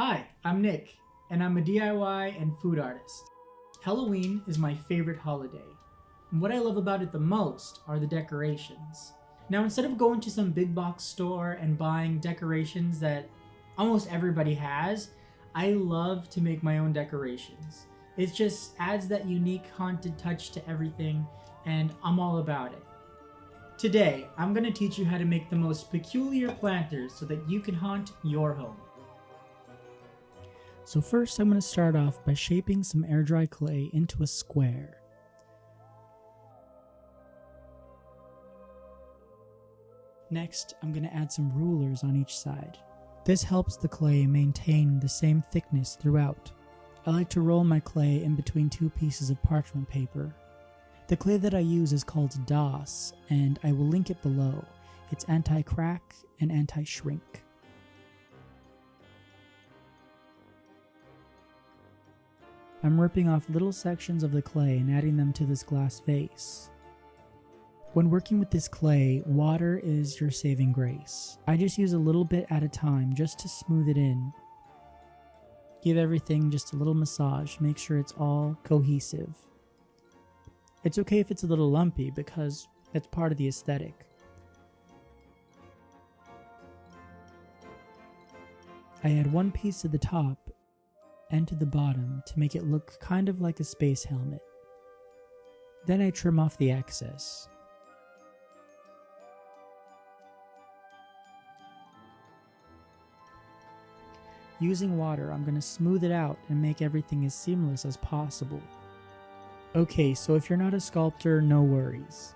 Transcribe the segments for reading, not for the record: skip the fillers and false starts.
Hi, I'm Nick, and I'm a DIY and food artist. Halloween is my favorite holiday, and what I love about it the most are the decorations. Now, instead of going to some big box store and buying decorations that almost everybody has, I love to make my own decorations. It just adds that unique haunted touch to everything, and I'm all about it. Today, I'm going to teach you how to make the most peculiar planters so that you can haunt your home. So first, I'm going to start off by shaping some air dry clay into a square. Next, I'm going to add some rulers on each side. This helps the clay maintain the same thickness throughout. I like to roll my clay in between two pieces of parchment paper. The clay that I use is called DOS, and I will link it below. It's anti-crack and anti-shrink. I'm ripping off little sections of the clay and adding them to this glass vase. When working with this clay, water is your saving grace. I just use a little bit at a time just to smooth it in. Give everything just a little massage, make sure it's all cohesive. It's okay if it's a little lumpy because that's part of the aesthetic. I add one piece to the top and to the bottom to make it look kind of like a space helmet. Then I trim off the excess. Using water, I'm going to smooth it out and make everything as seamless as possible. Okay, so if you're not a sculptor, no worries.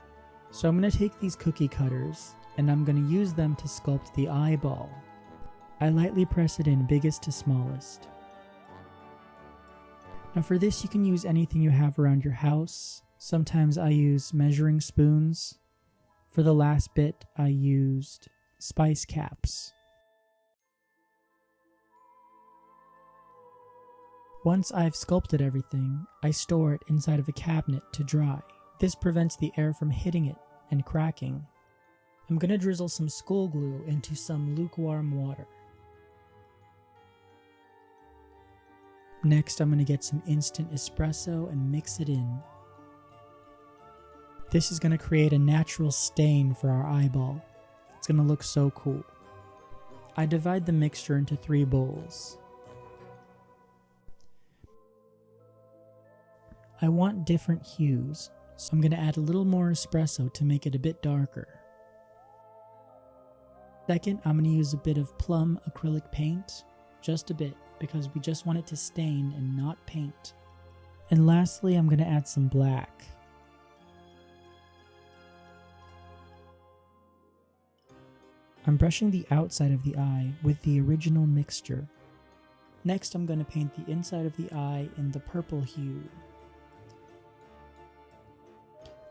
So I'm going to take these cookie cutters and I'm going to use them to sculpt the eyeball. I lightly press it in biggest to smallest. Now for this you can use anything you have around your house. Sometimes I use measuring spoons. For the last bit I used spice caps. Once I've sculpted everything, I store it inside of a cabinet to dry. This prevents the air from hitting it and cracking. I'm going to drizzle some school glue into some lukewarm water. Next, I'm going to get some instant espresso and mix it in. This is going to create a natural stain for our eyeball. It's going to look so cool. I divide the mixture into 3 bowls. I want different hues, so I'm going to add a little more espresso to make it a bit darker. Second, I'm going to use a bit of plum acrylic paint, just a bit, because we just want it to stain and not paint. And lastly, I'm going to add some black. I'm brushing the outside of the eye with the original mixture. Next, I'm going to paint the inside of the eye in the purple hue.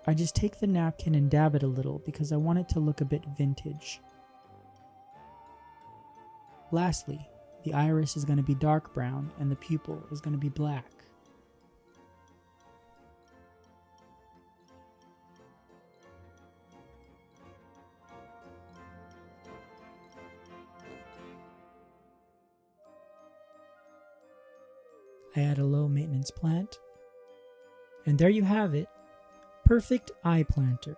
I just take the napkin and dab it a little because I want it to look a bit vintage. Lastly, the iris is going to be dark brown and the pupil is going to be black. I add a low maintenance plant. And there you have it. Perfect eye planter,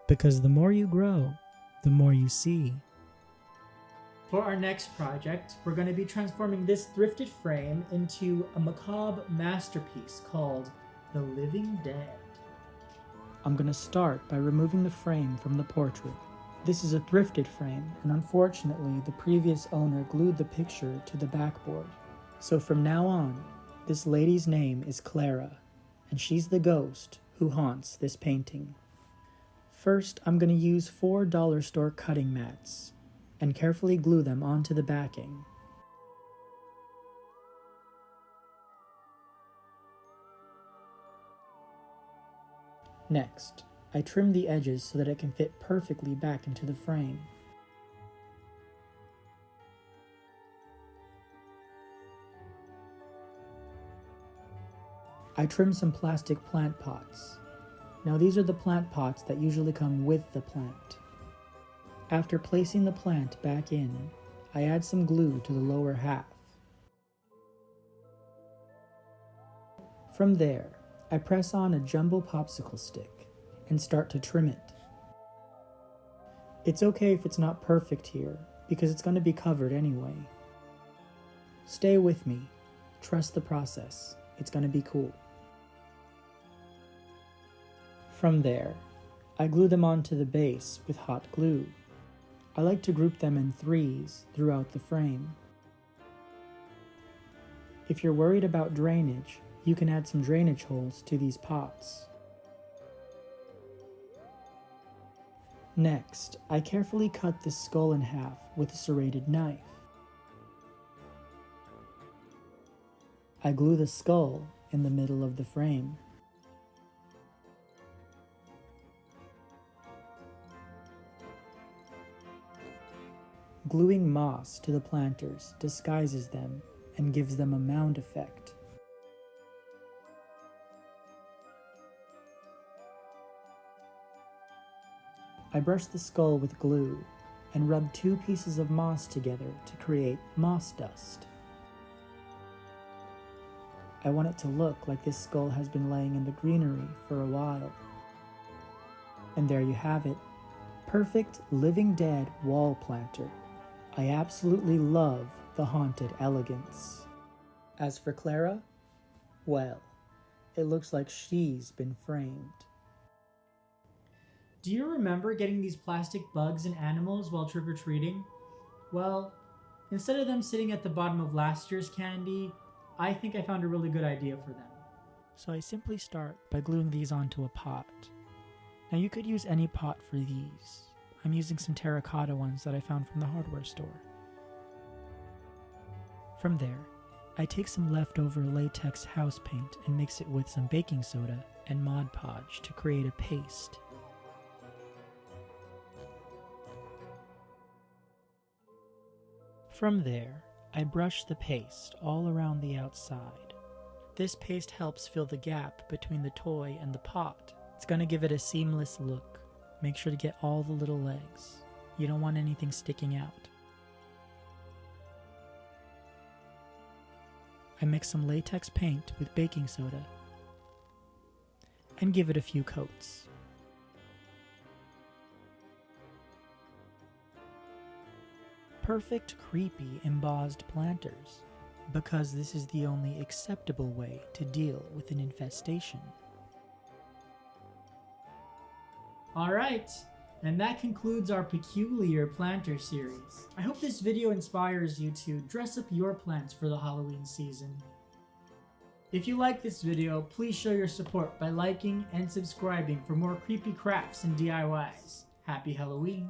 because the more you grow, the more you see. For our next project, we're going to be transforming this thrifted frame into a macabre masterpiece called The Living Dead. I'm going to start by removing the frame from the portrait. This is a thrifted frame, and unfortunately, the previous owner glued the picture to the backboard. So from now on, this lady's name is Clara, and she's the ghost who haunts this painting. First, I'm going to use 4 dollar store cutting mats and carefully glue them onto the backing. Next, I trim the edges so that it can fit perfectly back into the frame. I trim some plastic plant pots. Now these are the plant pots that usually come with the plant. After placing the plant back in, I add some glue to the lower half. From there, I press on a jumbo popsicle stick and start to trim it. It's okay if it's not perfect here, because it's going to be covered anyway. Stay with me. Trust the process. It's going to be cool. From there, I glue them onto the base with hot glue. I like to group them in threes throughout the frame. If you're worried about drainage, you can add some drainage holes to these pots. Next, I carefully cut this skull in half with a serrated knife. I glue the skull in the middle of the frame. Gluing moss to the planters disguises them and gives them a mound effect. I brush the skull with glue and rub 2 pieces of moss together to create moss dust. I want it to look like this skull has been laying in the greenery for a while. And there you have it. Perfect living dead wall planter. I absolutely love the haunted elegance. As for Clara, well, it looks like she's been framed. Do you remember getting these plastic bugs and animals while trick-or-treating? Well, instead of them sitting at the bottom of last year's candy, I think I found a really good idea for them. So I simply start by gluing these onto a pot. Now you could use any pot for these. I'm using some terracotta ones that I found from the hardware store. From there, I take some leftover latex house paint and mix it with some baking soda and Mod Podge to create a paste. From there, I brush the paste all around the outside. This paste helps fill the gap between the toy and the pot. It's going to give it a seamless look. Make sure to get all the little legs. You don't want anything sticking out. I mix some latex paint with baking soda and give it a few coats. Perfect creepy embossed planters, because this is the only acceptable way to deal with an infestation. Alright, and that concludes our Peculiar Planter series. I hope this video inspires you to dress up your plants for the Halloween season. If you like this video, please show your support by liking and subscribing for more creepy crafts and DIYs. Happy Halloween!